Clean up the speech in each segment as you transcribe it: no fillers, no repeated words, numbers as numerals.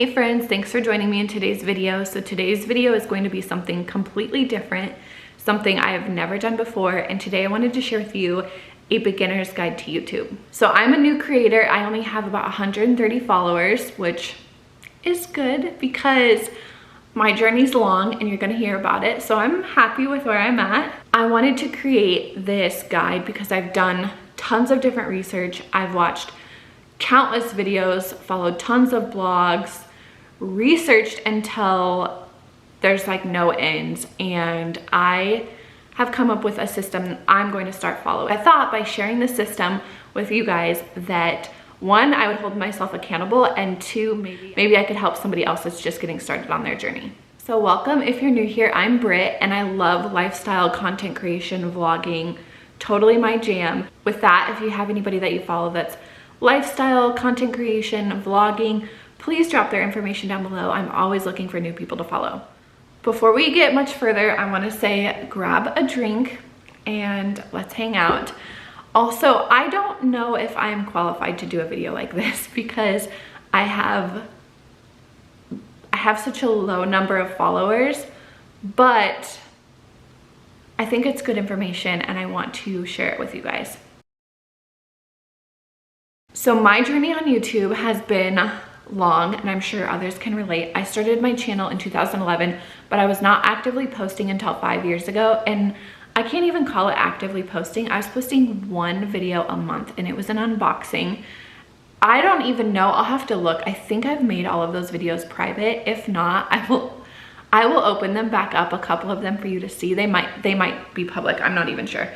Hey friends, thanks for joining me in today's video. So today's video is going to be something completely different, something I have never done before, and today I wanted to share with you a beginner's guide to YouTube. So I'm a new creator. I only have about 130 followers, which is good because my journey's long and you're gonna hear about it. So I'm happy with where I'm at. I wanted to create this guide because I've done tons of different research. I've watched countless videos, followed tons of blogs, researched until there's like no ends, and I have come up with a system I'm going to start following. I thought by sharing this system with you guys that one, I would hold myself accountable, and two, maybe I could help somebody else that's just getting started on their journey. So welcome if you're new here. I'm Britt and I love lifestyle content creation, vlogging, totally my jam. With that, if you have anybody that you follow that's lifestyle content creation, vlogging, please drop their information down below. I'm always looking for new people to follow. Before we get much further, I want to say grab a drink and let's hang out. Also, I don't know if I am qualified to do a video like this because I have such a low number of followers, but I think it's good information and I want to share it with you guys. So my journey on YouTube has been long, and I'm sure others can relate. I started my channel in 2011, but I was not actively posting until 5 years ago, and I can't even call it actively posting. I was posting one video a month and it was an unboxing. I don't even know, I'll have to look. I think I've made all of those videos private. If not, I will open them back up, a couple of them for you to see. They might be public, I'm not even sure.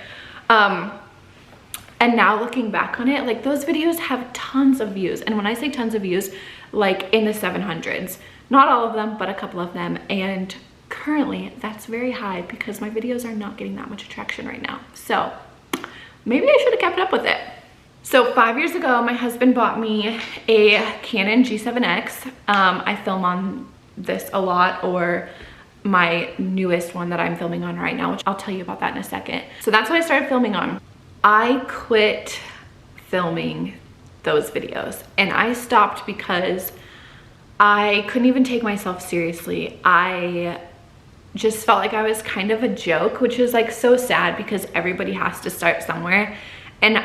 And now looking back on it, like those videos have tons of views. And when I say tons of views, like in the 700s, not all of them, but a couple of them. And currently that's very high because my videos are not getting that much attraction right now. So maybe I should have kept up with it. So 5 years ago, my husband bought me a Canon G7X. I film on this a lot, or my newest one that I'm filming on right now, which I'll tell you about that in a second. So that's what I started filming on. I quit filming those videos and I stopped because I couldn't even take myself seriously. I just felt like I was kind of a joke, which is like so sad because everybody has to start somewhere. And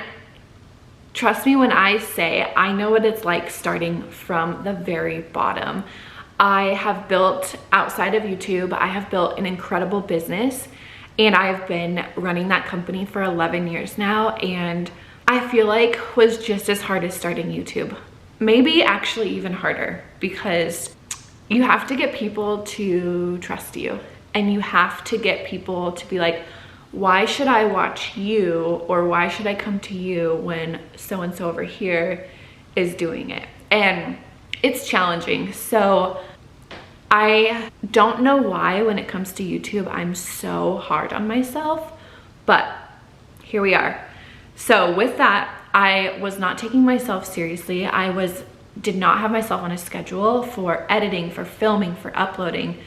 trust me when I say I know what it's like starting from the very bottom. I have built, outside of YouTube, I have built an incredible business. And I've been running that company for 11 years now, and I feel like was just as hard as starting YouTube. Maybe actually even harder, because you have to get people to trust you, and you have to get people to be like, why should I watch you, or why should I come to you when so-and-so over here is doing it? And it's challenging. So I don't know why when it comes to YouTube, I'm so hard on myself, but here we are. So with that, I was not taking myself seriously. Did not have myself on a schedule for editing, for filming, for uploading,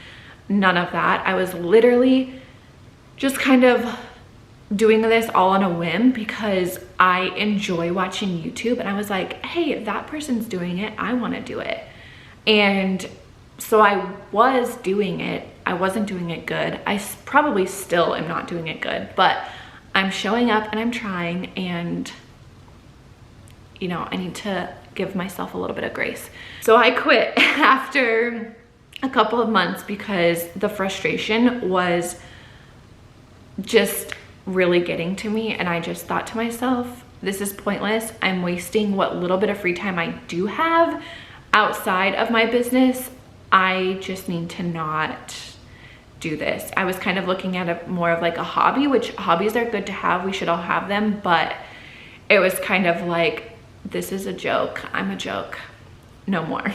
none of that. I was literally just kind of doing this all on a whim because I enjoy watching YouTube, and I was like, hey, if that person's doing it, I want to do it. And so I was doing it. I wasn't doing it good. I probably still am not doing it good, but I'm showing up and I'm trying, and you know, I need to give myself a little bit of grace. So I quit after a couple of months because the frustration was just really getting to me, and I just thought to myself, this is pointless. I'm wasting what little bit of free time I do have outside of my business. I just need to not do this. I was kind of looking at it more of like a hobby, which hobbies are good to have. We should all have them, but it was kind of like, this is a joke. I'm a joke. No more.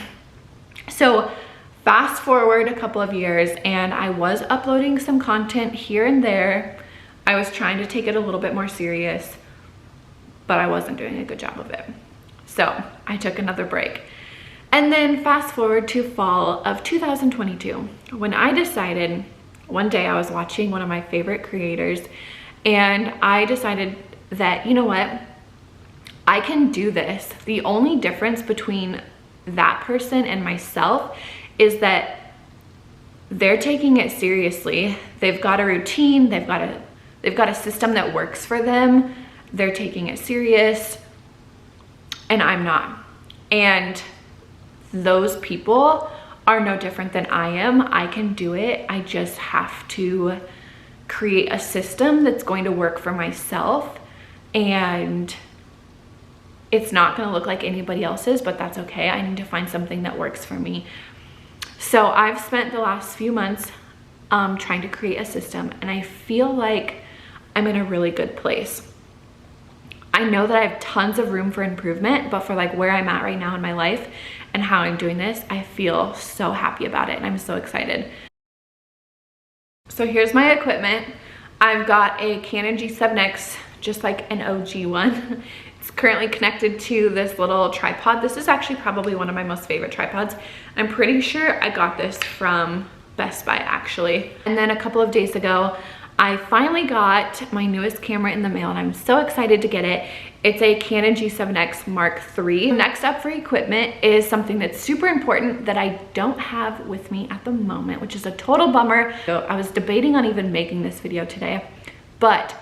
So fast forward a couple of years, and I was uploading some content here and there. I was trying to take it a little bit more serious, but I wasn't doing a good job of it. So I took another break. And then fast forward to fall of 2022, when I decided, one day I was watching one of my favorite creators, and I decided that, you know what, I can do this. The only difference between that person and myself is that they're taking it seriously. They've got a routine, they've got a system that works for them. They're taking it serious, and I'm not. And those people are no different than I am. I can do it. I just have to create a system that's going to work for myself, and it's not going to look like anybody else's, but that's okay. I need to find something that works for me. So I've spent the last few months trying to create a system, and I feel like I'm in a really good place. I know that I have tons of room for improvement, but for like where I'm at right now in my life and how I'm doing this, I feel so happy about it, and I'm so excited. So here's my equipment. I've got a Canon G7X, just like an OG one. It's currently connected to this little tripod. This is actually probably one of my most favorite tripods. I'm pretty sure I got this from Best Buy actually. And then a couple of days ago, I finally got my newest camera in the mail, and I'm so excited to get it. It's a Canon G7X Mark III. Next up for equipment is something that's super important that I don't have with me at the moment, which is a total bummer. So I was debating on even making this video today, but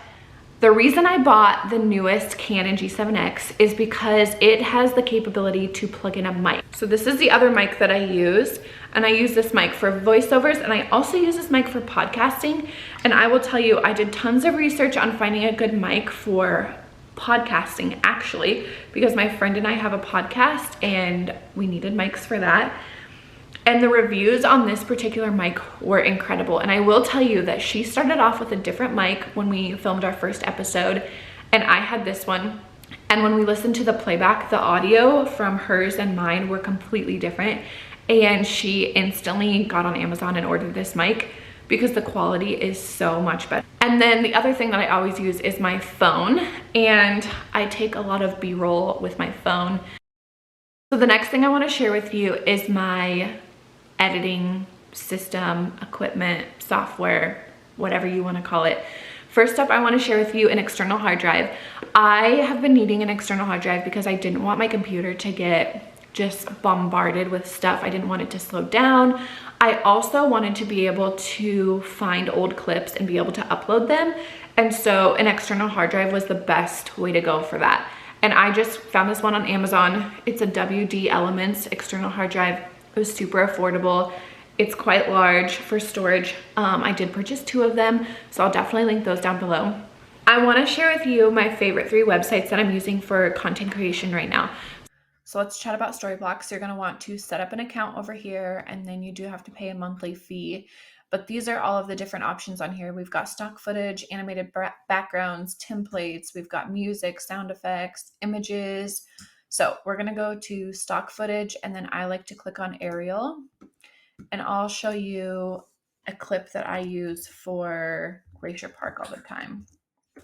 the reason I bought the newest Canon G7X is because it has the capability to plug in a mic. So this is the other mic that I use, and I use this mic for voiceovers, and I also use this mic for podcasting. And I will tell you, I did tons of research on finding a good mic for podcasting actually, because my friend and I have a podcast and we needed mics for that. And the reviews on this particular mic were incredible. And I will tell you that she started off with a different mic when we filmed our first episode, and I had this one. And when we listened to the playback, the audio from hers and mine were completely different. And she instantly got on Amazon and ordered this mic because the quality is so much better. And then the other thing that I always use is my phone, and I take a lot of B-roll with my phone. So the next thing I want to share with you is my editing system, equipment, software, whatever you want to call it. First up, I want to share with you an external hard drive. I have been needing an external hard drive because I didn't want my computer to get just bombarded with stuff. I didn't want it to slow down. I also wanted to be able to find old clips and be able to upload them. And so an external hard drive was the best way to go for that. And I just found this one on Amazon. It's a WD Elements external hard drive. It was super affordable. It's quite large for storage. I did purchase 2 of them, so I'll definitely link those down below. I want to share with you my favorite 3 websites that I'm using for content creation right now. So let's chat about Storyblocks. You're going to want to set up an account over here, and then you do have to pay a monthly fee. But these are all of the different options on here. We've got stock footage, animated backgrounds, templates. We've got music, sound effects, images. So we're going to go to stock footage, and then I like to click on Arial, and I'll show you a clip that I use for Glacier Park all the time. I'm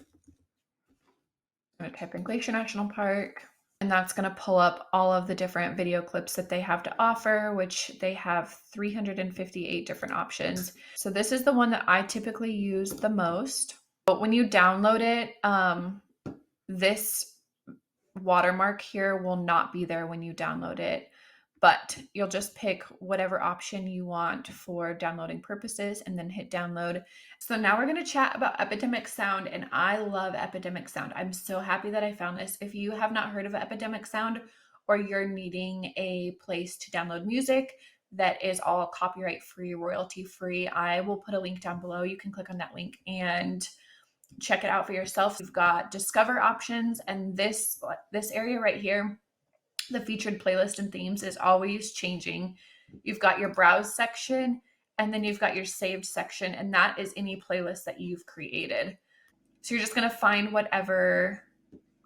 going to type in Glacier National Park, and that's going to pull up all of the different video clips that they have to offer, which they have 358 different options. So this is the one that I typically use the most. But when you download it, this watermark here will not be there when you download it, but you'll just pick whatever option you want for downloading purposes and then hit download. So now we're going to chat about Epidemic Sound, and I love Epidemic Sound. I'm so happy that I found this. If you have not heard of Epidemic Sound, or you're needing a place to download music that is all copyright free, royalty free, I will put a link down below. You can click on that link and check it out for yourself. You've got discover options, and this area right here, the featured playlist and themes, is always changing. You've got your browse section, and then you've got your saved section, and that is any playlist that you've created. So you're just going to find whatever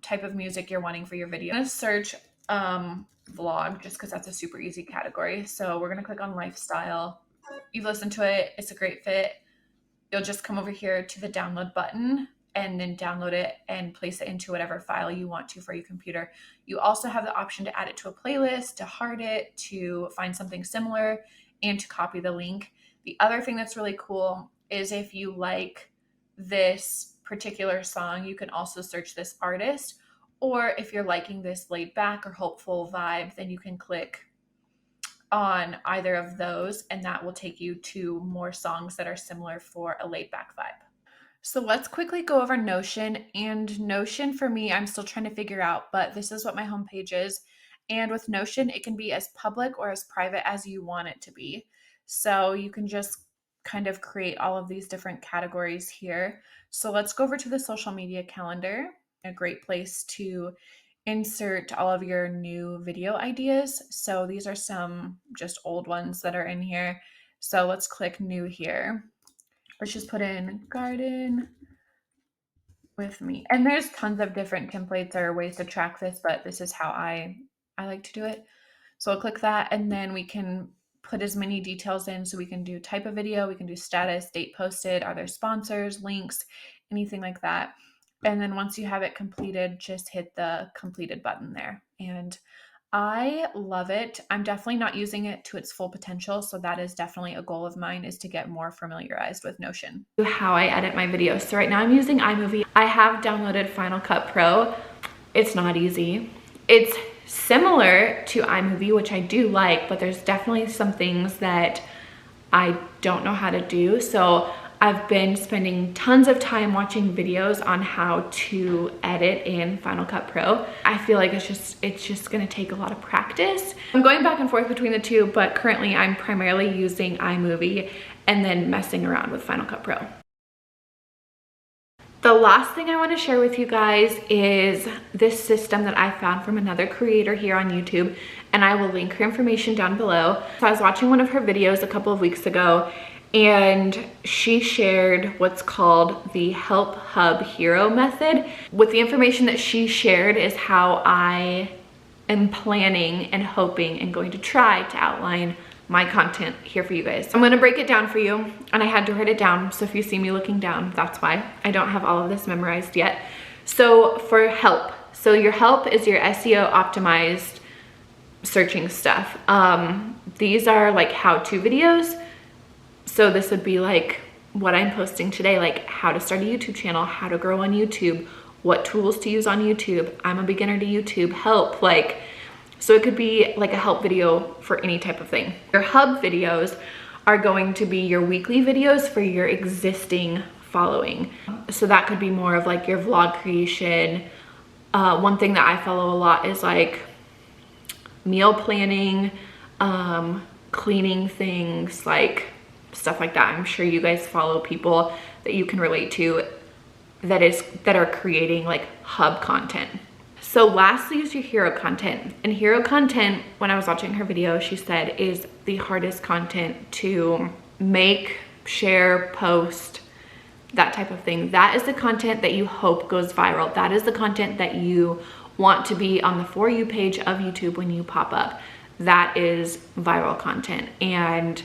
type of music you're wanting for your video. I'm going to search vlog just because that's a super easy category. So we're going to click on lifestyle. You've listened to it. It's a great fit. You'll just come over here to the download button and then download it and place it into whatever file you want to for your computer. You also have the option to add it to a playlist, to heart it, to find something similar, and to copy the link. The other thing that's really cool is if you like this particular song, you can also search this artist. Or if you're liking this laid back or hopeful vibe, then you can click on either of those, and that will take you to more songs that are similar for a laid back vibe. So let's quickly go over Notion. And Notion for me, I'm still trying to figure out, but this is what my homepage is. And with Notion, it can be as public or as private as you want it to be. So you can just kind of create all of these different categories here. So let's go over to the social media calendar, a great place to insert all of your new video ideas. So these are some just old ones that are in here. So let's click new here. Let's just put in garden with me. And there's tons of different templates or ways to track this, but this is how I like to do it. So I'll click that, and then we can put as many details in. So we can do type of video, we can do status, date posted, are there sponsors, links, anything like that. And then once you have it completed, just hit the completed button there. And I love it. I'm definitely not using it to its full potential. So that is definitely a goal of mine, is to get more familiarized with Notion. How I edit my videos. So right now I'm using iMovie. I have downloaded Final Cut Pro. It's not easy. It's similar to iMovie, which I do like, but there's definitely some things that I don't know how to do. So I've been spending tons of time watching videos on how to edit in Final Cut Pro. I feel like it's just gonna take a lot of practice. I'm going back and forth between the two, but currently I'm primarily using iMovie and then messing around with Final Cut Pro. The last thing I want to share with you guys is this system that I found from another creator here on YouTube, and I will link her information down below. So I was watching one of her videos a couple of weeks ago, and she shared what's called the Help Hub Hero method. With the information that she shared is how I am planning and hoping and going to try to outline my content here for you guys. I'm gonna break it down for you, and I had to write it down, so if you see me looking down, that's why. I don't have all of this memorized yet. So for help, so your help is your SEO optimized searching stuff. These are like how-to videos. So this would be like what I'm posting today, like how to start a YouTube channel, how to grow on YouTube, what tools to use on YouTube. I'm a beginner to YouTube, help, like, so it could be like a help video for any type of thing. Your hub videos are going to be your weekly videos for your existing following. So that could be more of like your vlog creation. One thing that I follow a lot is like meal planning, cleaning things, like stuff like that. I'm sure you guys follow people that you can relate to that are creating like hub content. So lastly is your hero content. And hero content, when I was watching her video, she said is the hardest content to make, share, post, that type of thing. That is the content that you hope goes viral. That is the content that you want to be on the For You page of YouTube when you pop up. That is viral content. And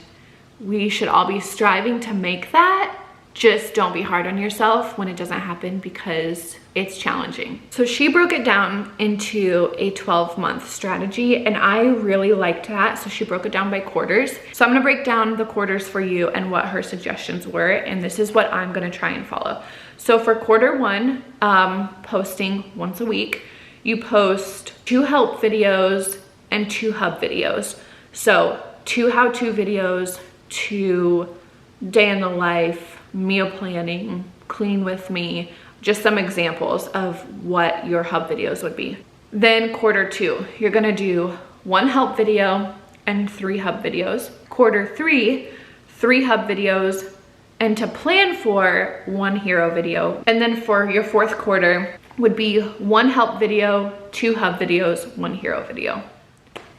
we should all be striving to make that. Just don't be hard on yourself when it doesn't happen, because it's challenging. So she broke it down into a 12-month strategy, and I really liked that. So she broke it down by quarters. So I'm gonna break down the quarters for you and what her suggestions were, and this is what I'm gonna try and follow. So for quarter one, posting once a week, you post 2 help videos and 2 hub videos. So 2 how-to videos, 2 day in the life, meal planning, clean with me, just some examples of what your hub videos would be. Then quarter 2, you're gonna do 1 help video and 3 hub videos. Quarter 3, 3 hub videos, and to plan for 1 hero video. And then for your 4th quarter would be 1 help video, 2 hub videos, 1 hero video.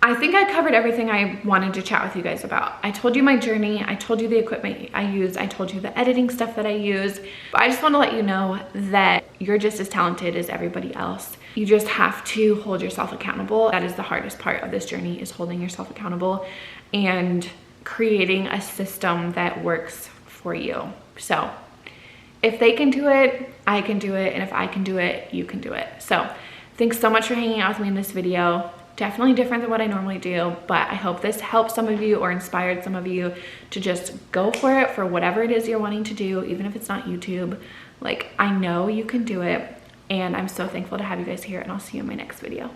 I think I covered everything I wanted to chat with you guys about. I told you my journey, I told you the equipment I use, I told you the editing stuff that I use. But I just want to let you know that you're just as talented as everybody else. You just have to hold yourself accountable. That is the hardest part of this journey, is holding yourself accountable and creating a system that works for you. So if they can do it, I can do it. And if I can do it, you can do it. So thanks so much for hanging out with me in this video. Definitely different than what I normally do, but I hope this helped some of you or inspired some of you to just go for it for whatever it is you're wanting to do, even if it's not YouTube. Like, I know you can do it, and I'm so thankful to have you guys here, and I'll see you in my next video.